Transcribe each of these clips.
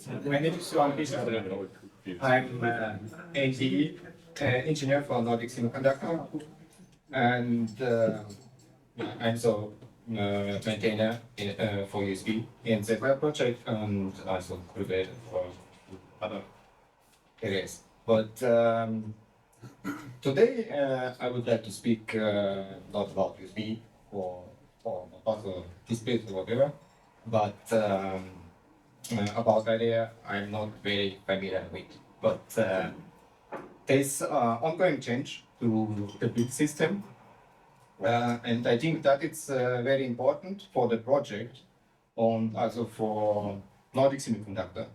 My name is Johann. I'm AD engineer for Nordic Semiconductor, and I'm so maintainer for USB in Zephyr project and also related for other areas. But today I would like to speak not about USB or also displays or whatever, but about area I'm not very familiar with. But there's ongoing change to the build system, and I think that it's very important for the project and also for Nordic Semiconductor.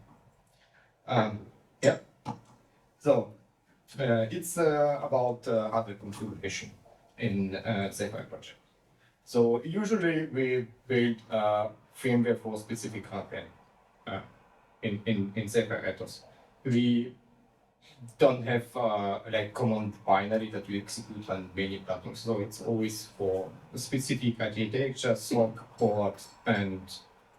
Yeah. So it's about hardware configuration in Zephyr project. So usually we build firmware for specific hardware in Zephyr ethos. We don't have like common binary that we execute on many platforms. So it's always for a specific architecture, SoC, port, and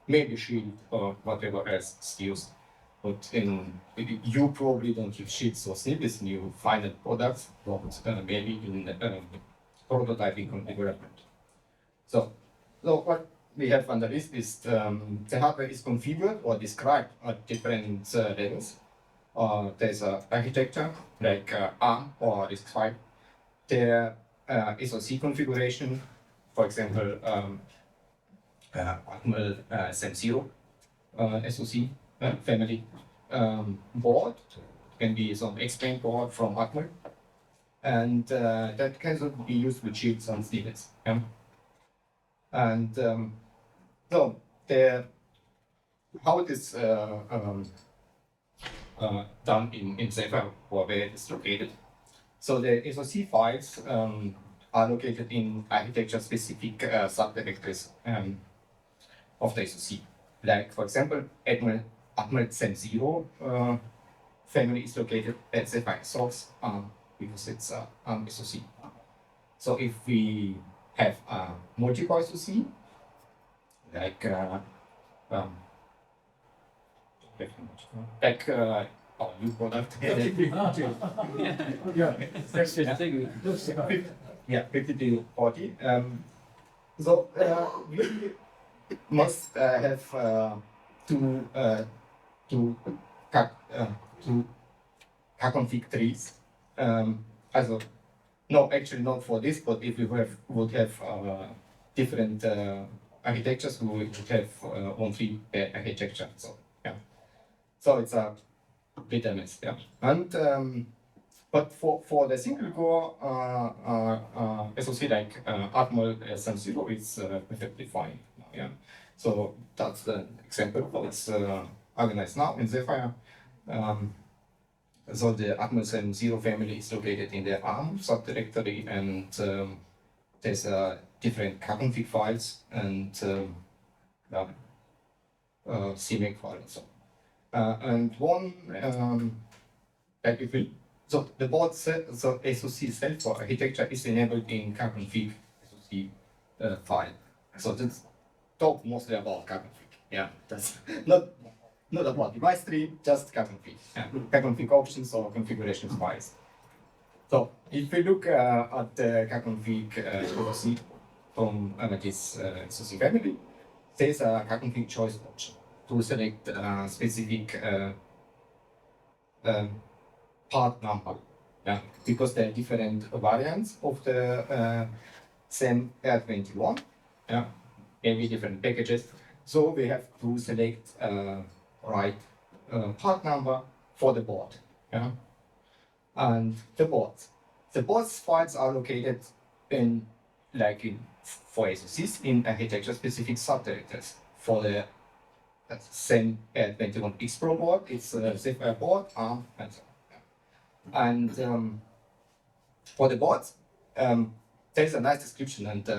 maybe shield or whatever else is used. But you probably don't use shields or snippets in your final products, but maybe in prototyping and development. So what we have under this is the hardware is configured or described at different levels. There's an architecture like ARM or RISC-V. The SoC configuration, for example, Atmel SEM0 SoC family board can be some explained board from Atmel, and that can also be used with shields and snippets. Yeah? And so how it is done in Zephyr or where it is located. So the SoC files are located in architecture-specific subdirectories of the SoC. Like, for example, Atmel SEM0 family is located at Zephyr source because it's SoC. So if we have a multi-core SoC, like our new product. Yeah, 50-40. So we must have two config trees. Also, no, actually not for this, but if we would have different architectures, we would have one tree per architecture. So yeah, so it's a bit a mess. Yeah, and but for the single core SoC like Atmel SEM0, it's perfectly fine. Yeah, so that's the example. It's organized now in Zephyr. So the Atmel SEM0 family is located in the ARM subdirectory, and there's different config files and CMake files. And one, like if we, so the board set, so SoC itself for architecture is enabled in config SoC file. So that's talk mostly about config. Yeah, that's not about device tree, just config. Yeah, config options or configuration files. So if we look at the config SoC from this SoC family, there's a config choice option to select a specific part number. Yeah, because there are different variants of the SEM R21. Yeah, maybe different packages. So we have to select right part number for the board. Yeah, and the board's files are located in for SoCs in architecture-specific subdirectories. For the SEM R21 X Pro board, it's a Zephyr board, ARM, and so on. And for the boards, there's a nice description and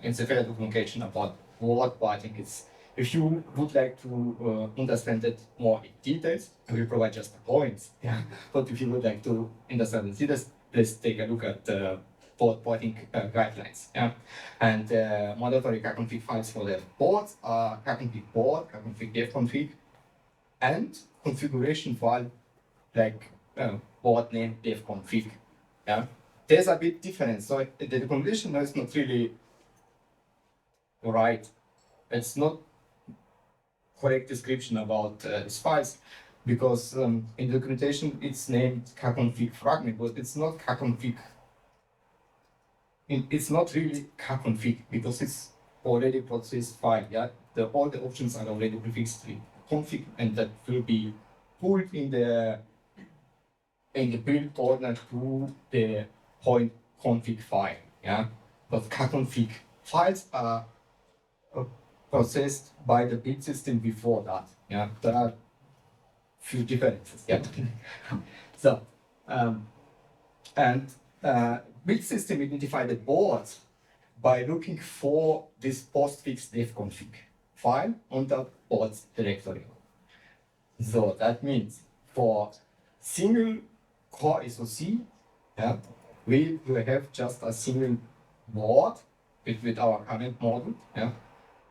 in Zephyr documentation about what I think it's. If you would like to understand it more in details, we provide just the points. Yeah. But if you would like to understand the details, please take a look at the board porting guidelines. Yeah. And mandatory config files for the boards are config board, config dev config, and configuration file like board name devconfig. Yeah, there's a bit different. So the documentation is not really right. It's not correct description about these files because in the documentation it's named kconfig fragment, but it's not kconfig. It's not really kconfig because it's already processed file. Yeah, all the options are already prefixed with config, and that will be pulled in the build ordner to the point config file. Yeah, but kconfig files are processed by the build system before that. Yeah, there are few differences. Yeah. So, and build system identify the boards by looking for this postfix devconfig file on the boards directory. So that means for single core SoC, yeah, we will have just a single board with our current model, yeah,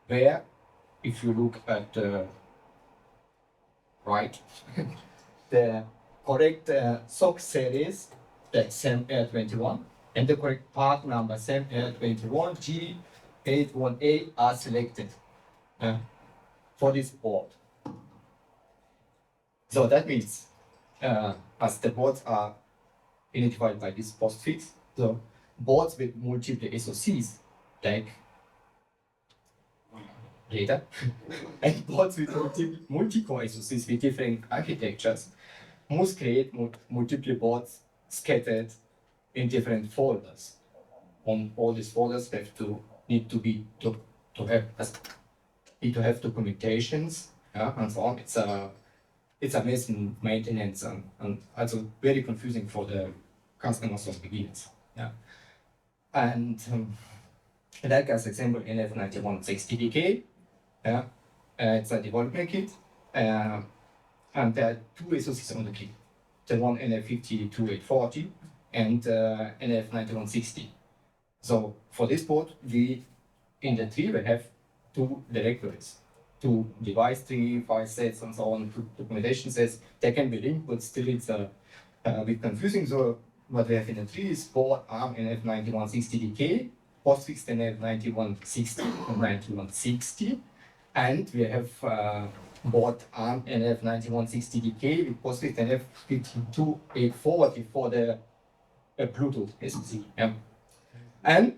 where if you look at the right, the correct SoC series, that's SAM-R21, and the correct part number SAM-R21 G81A are selected for this board. So that means, as the boards are identified by this postfix, so boards with multiple SoCs, like data, and boards with multi-core SoCs with different architectures must create multiple boards scattered in different folders. On all these folders need to have documentations, yeah, and so on. It's a mess in maintenance and also very confusing for the customers or beginners. Yeah. And like as example, NF9160DK, yeah, it's a development kit, and there are two SoCs on the kit. The one NF52840 and NF9160. So for this board, in the tree we have two directories, two device tree, file sets, and so on, two documentation sets. They can be linked, but still it's a bit confusing. So what we have in the tree is board ARM NF9160DK, postfix NF9160 and 9160, and we have board ARM NF9160DK with postfix NF52840 for the Bluetooth SoC. Yeah. And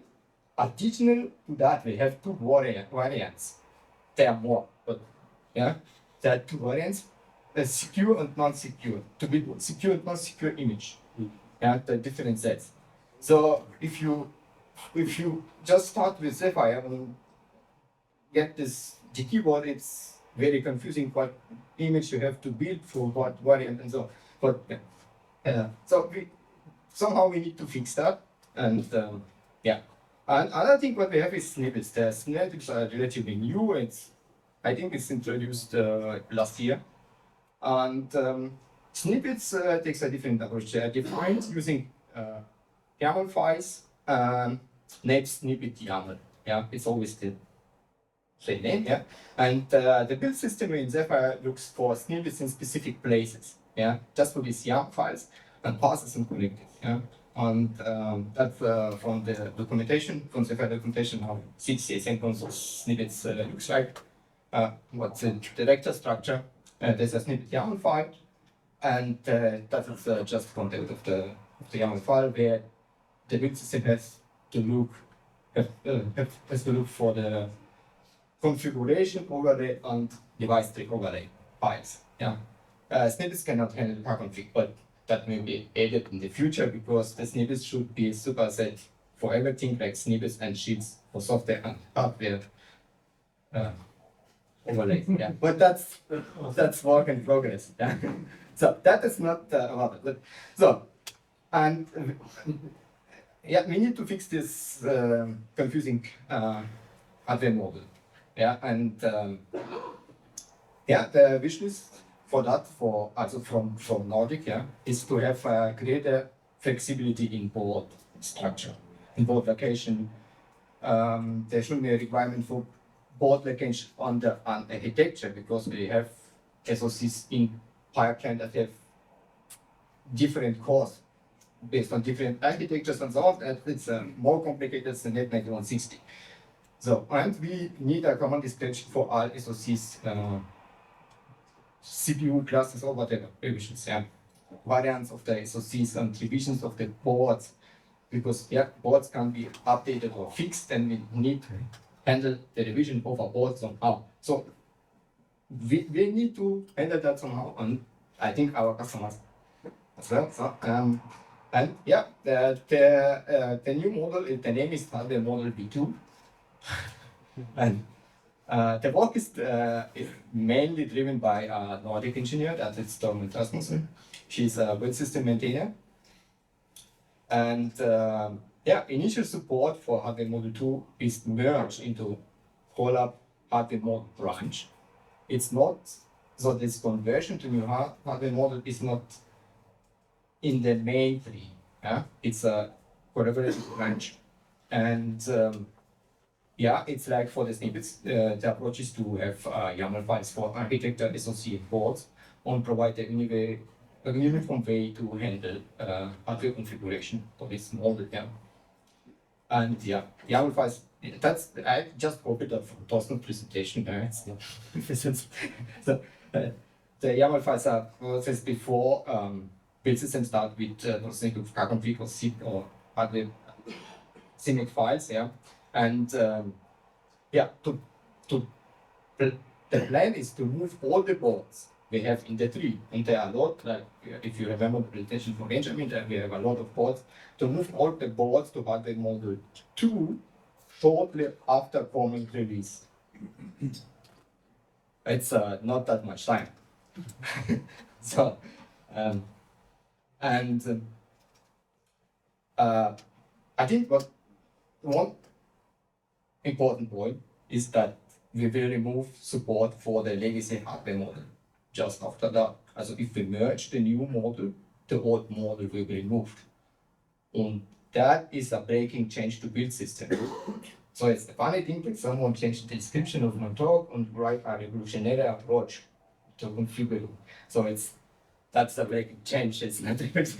additional to that, we have two variants. There are more, but yeah, there are two variants: secure and non-secure. To be secure and non-secure image. Yeah, the different sets. So if you just start with Zephyr and get this the keyboard, it's very confusing what image you have to build for what variant and so on. But so somehow we need to fix that. And yeah. And another thing what we have is snippets. The snippets are relatively new. I think it's introduced last year. And snippets takes a different approach. They are defined using YAML files, named snippet YAML. Yeah, it's always the same name. Yeah, and the build system in Zephyr looks for snippets in specific places. Yeah, just for these YAML files and passes and connected. Yeah. And that's from the documentation, from Zephyr documentation, how CCS console snippets looks like. What's the director structure? There's a snippet YAML file, and that is just content of the YAML file where the build system has to look for the configuration overlay and device tree overlay files. Yeah, snippets cannot handle kconfig, but that may be added in the future because the snippets should be superset for everything like snippets and sheets for software and hardware overlay. Yeah, but that's work in progress. Yeah. So that is not about it. But, so and yeah, we need to fix this confusing hardware model. Yeah, and yeah, the wish list for that, also from Nordic, yeah, is to have greater flexibility in board structure, in board location. There should be a requirement for board location on the architecture because we have SoCs in pipeline that have different cores based on different architectures and so on, and it's more complicated than net 9160. So, and we need a common dispatch for all SoCs, CPU classes or whatever, revisions, variants of the SoCs and revisions of the boards, because boards can be updated or fixed, and we need to handle the revision of a board somehow. So we need to handle that somehow, and I think our customers as well. So, and the new model, the name is the model V2, and the work is mainly driven by a Nordic engineer, that is Tormund Rasmussen. She's a build system maintainer, and initial support for hardware model 2 is merged into Rollup hardware model branch. It's not, so this conversion to new hardware model is not in the main tree. It's a collaborative branch. And it's like for the snippets, the approach is to have YAML files for architecture, associated boards, and provide a uniform way to handle hardware configuration for this model. And YAML files, I just copied that from Torsten's presentation. So, the YAML files are processed before build system start with config or zip or hardware CMake files. And the plan is to move all the boards we have in the tree, and there are a lot, like if you remember the presentation from Benjamin, we have a lot of boards, to move all the boards to hardware model 2 shortly after common release. It's not that much time. So, I think one important point is that we will remove support for the legacy hardware model just after that. Also, if we merge the new model, the old model will be removed. And that is a breaking change to build system. So it's a funny thing that someone changed the description of my talk and write a revolutionary approach to configuring. So that's a breaking change. It's not it's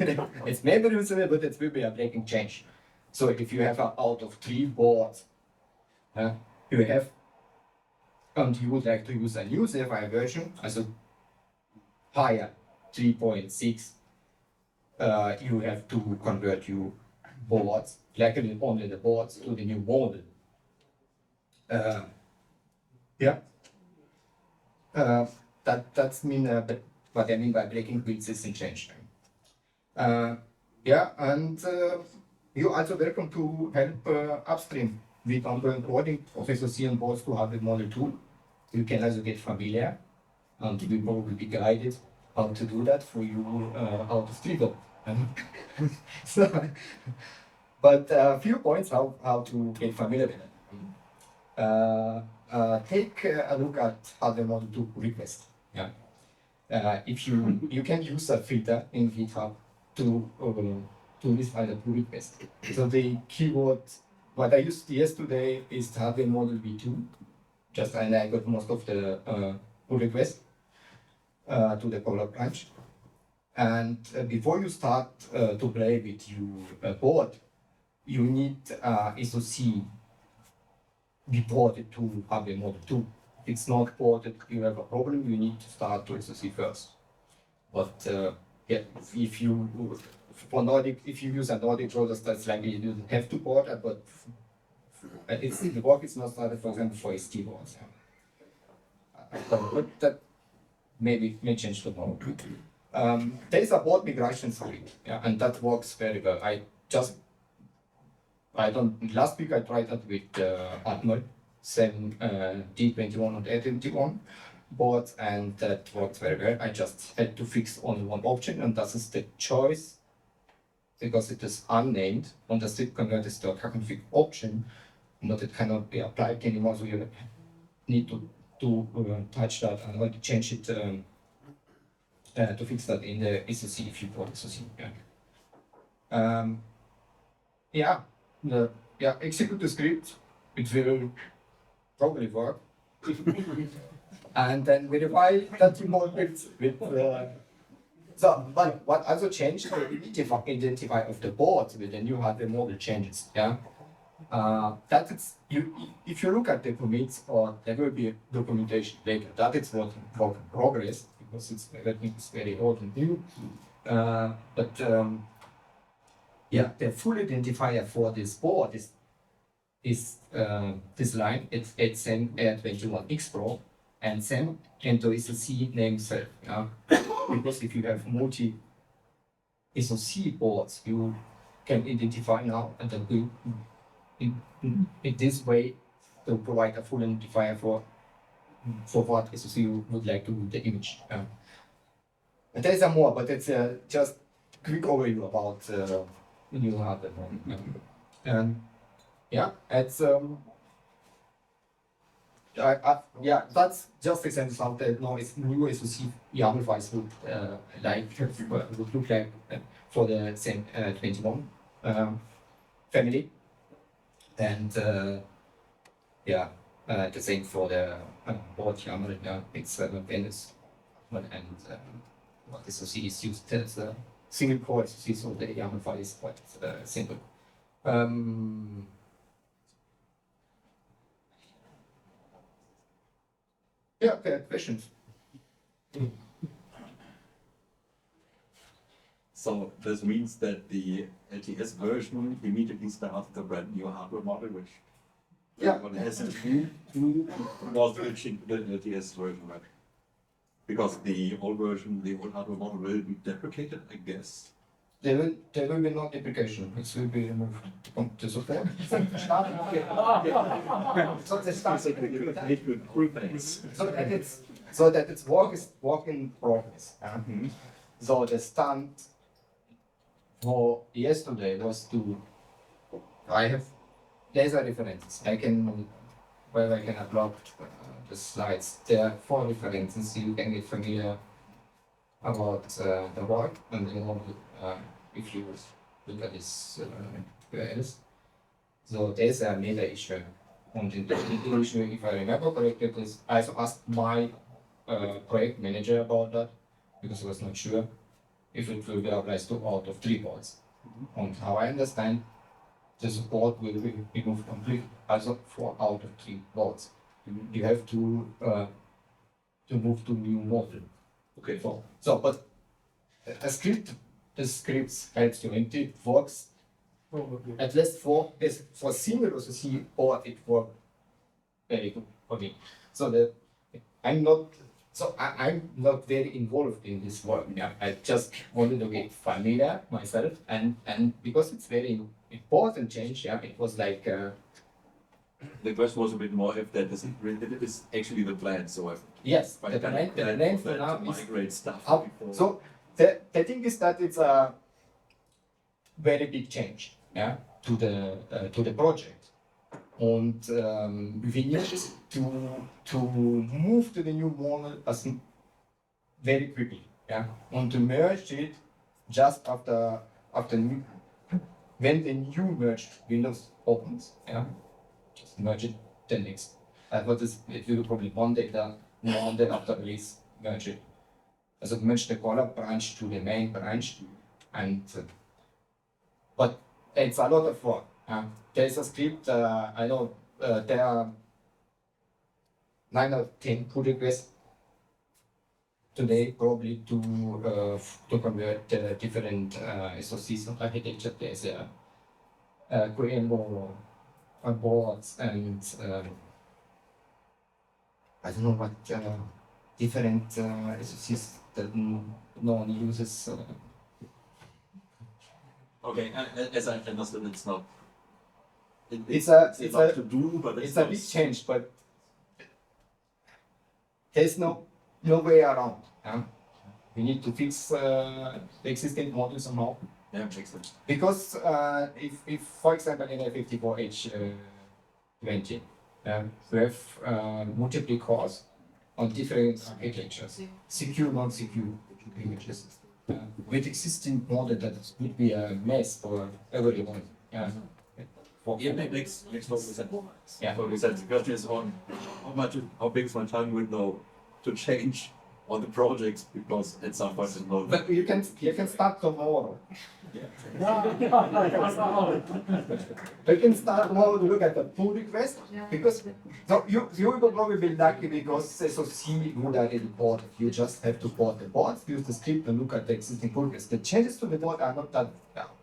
maybe revolutionary, but it will be a breaking change. So if you have out of 3 boards, you have, and you would like to use a new Zephyr version, also higher 3.6, you have to convert your boards, like only the boards, to the new model. That's what I mean by breaking build system change. And you're also welcome to help upstream with ongoing coding of SoC and boards to hardware model 2. You can also get familiar, and we will be guided how to do that for you out of Trigo. So, but a few points how to get familiar with it. Take a look at hardware model 2 request. If you can use a filter in GitHub to define a pull request. So the keyword what I used yesterday is hardware model V2. And I got most of the pull requests to the Colab branch. And before you start to play with your board, you need SoC be ported to hardware model 2. If it's not ported, you have a problem, you need to start to SoC first. But if you use a Nordic product, that's likely you don't have to port it, but the work is not started, for example, for ST boards. But that may change tomorrow. There is a board migration script, and that works very well. Last week I tried that with Atmel, same D21 and A21 boards, and that worked very well. I just had to fix only one option, and that is the choice, because it is unnamed, and the strip convert is the config option, but it cannot be applied anymore, so you need to touch that and change it to fix that in the SoC if you port SoC. Execute the script. It will probably work. and then verify that you model with so, but what also changed the identifier of the board with the new hardware model changes. Yeah, that is you. If you look at the commits, or there will be documentation later. That is what work in progress because it's very old and new. But yeah, the full identifier for this board is this line. It's SN21X Pro, and then enter SoC name self. Yeah, because if you have multi SoC boards, you can identify now and then we in this way to provide a full identifier for what SoC you would like to do the image. And there is more, but it's just quick overview about new hardware. And yeah, it's yeah, that's just example how the new SoC YAML files would would look like for the same 21 family, and yeah, the same for the board YAML. It's Venice, and what SoC is used as a single core SoC, so the YAML file is quite simple. Yeah, okay, questions. So this means that the LTS version immediately starts the brand new hardware model, which one has to do was switching to the LTS version, right? Because the old version, the old hardware model will be deprecated, I guess. There will be no deprecation. It will be removed from the support. So that it's work in progress. So the stand for yesterday was I have laser references. I can upload the slides. There are 4 references. You can get familiar about the work and then if you look at this URLs. So there's a meta issue. And the issue, if I remember correctly, is I also asked my project manager about that because I was not sure if it will be applied to out of 3 boards. And how I understand, the support will be removed completely, also 4 out of 3 boards. You have to move to new model. Okay. So, but the scripts helps you, and it works. At least for single SoC board, it worked very good for me. So I'm not very involved in this work. Yeah, I just wanted to get familiar myself, and because it's very important change. Yeah, it was like. The question was a bit more if that is actually the plan. So yes, the plan for now is migrate stuff. So the thing is that it's a very big change, yeah, to the project, and we need to move to the new model very quickly, yeah, and to merge it just after when the new merged Windows opens, yeah. Just merge it, then next. It will probably one day after release, merge it. Also merge the caller branch to the main branch, and but it's a lot of work. There's a script. I know there are 9 or 10 pull requests today, probably to convert different SoCs of architecture. There's create more boards and I don't know what different SoCs that no one uses. Okay, as I understood, it's not. It's a to do, but it's a big change, but there's no way around. We need to fix the existing model somehow. Yeah, makes sense. Because if for example in a 54H20, we have multiple cores on different architectures, secure, non-secure images. With existing model, that would be a mess for everyone. Makes no sense. Yeah. So the question is on how big is my time window to change on the projects because at some point it's not. But you can start tomorrow. You can start tomorrow to look at the pull request because so you will probably be lucky because SoC would already bought. You just have to port the boards, use the script, and look at the existing pull request. The changes to the board are not done.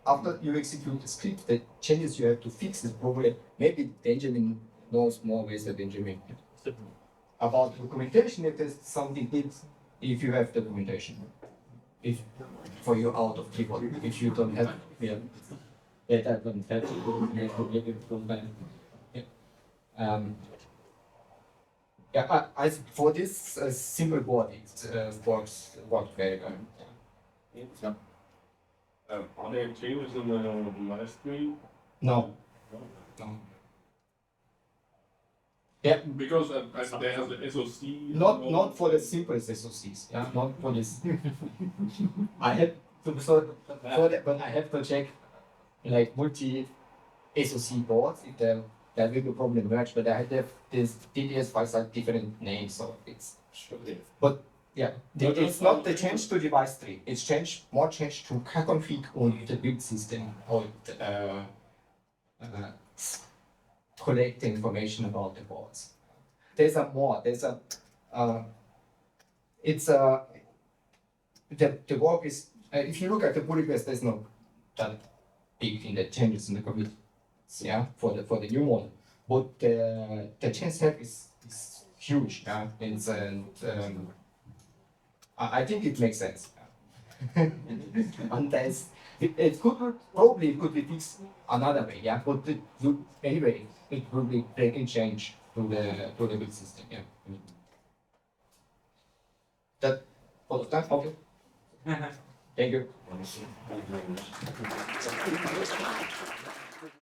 After you execute the script, the changes you have to fix is probably maybe the engineering knows more ways than the engineering. About documentation, if there's something needs, if you have the documentation. If for you out of keyboard, if you don't have, yeah, that don't have yeah, I for this simple board, it works very well. Yeah. Are there changes in the last week? No, no. Yeah, Because they have the SoC. not for the simplest SoCs. Yeah, not for this. I have to for that, but I have to check like multi SoC boards if there will be probably merge, but I have this DDS files are different names, so it's but yeah, it's not the change to device tree. It's more change to config on the build system or collect information about the boards. There's the work is if you look at the pull request, there's no that big in the changes in the commit, yeah, for the new model. But the change set is huge, yeah. It's I think it makes sense. And it could be fixed another way, yeah. But anyway, it will be taking change to the build system, yeah. That all of that, okay. Thank you.